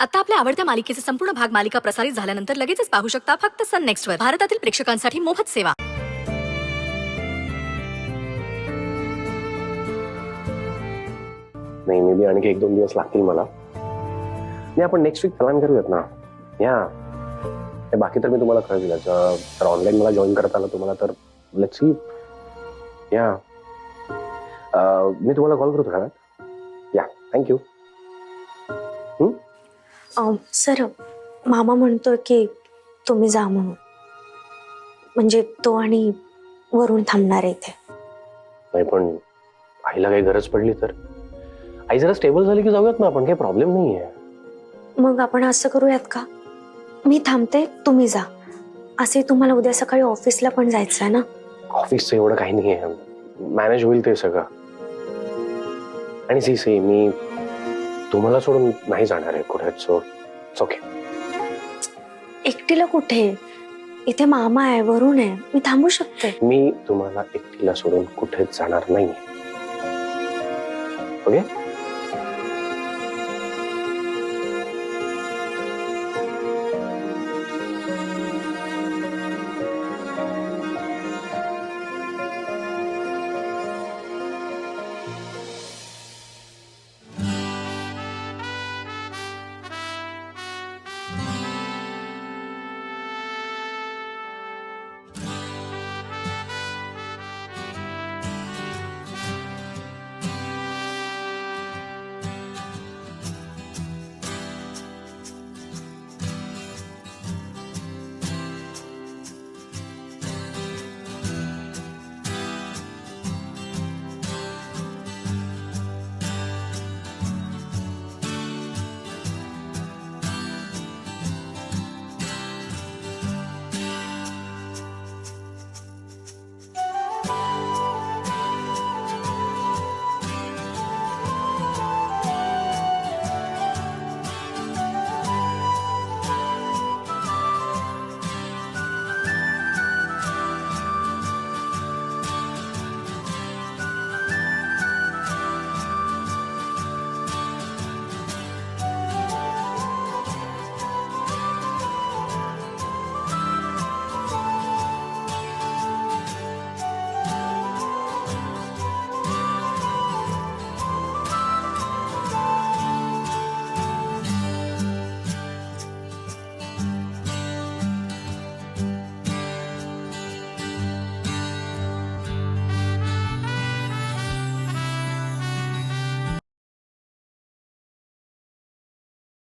आता आपल्या आवडत्या मालिकेचे संपूर्ण भाग मालिका प्रसारित झाल्यानंतर लगेचच पाहू शकता फक्त सन नेक्स्ट वर. भारतातील प्रेक्षकांसाठी मोफत सेवा. नाही मे बी आणखी 1-2 दिवस लागतील मला. नाही आपण नेक्स्ट वीक प्लॅन करूयात ना. या बाकी तर मी तुम्हाला कळविलं. जर ऑनलाईन मला जॉईन करता आलं तुम्हाला तर लेट्स सी. या मी तुम्हाला कॉल करतो का? या थँक्यू. सर मामा म्हणतोय की तुम्ही जा म्हणून. म्हणजे तो आणि वरून थांबणार आहे इथे. नाही पण आईला काही गरज पडली तर? आई जरा स्टेबल झाली की जाऊयात ना आपण. काही प्रॉब्लेम नाहीये. मग आपण असं करूयात का, मी थांबते तुम्ही जा. असे तुम्हाला उद्या सकाळी ऑफिसला पण जायचं आहे ना. ऑफिसचं एवढं काही नाहीये. मॅनेज होईल ते सगळं. आणि सी मी तुम्हाला सोडून नाही जाणार आहे कुठे. So it's okay. एकटीला कुठे? इथे मामा आहे, वरून आहे, मी थांबू शकते. मी तुम्हाला एकटीला सोडून कुठेच जाणार नाही. ओके.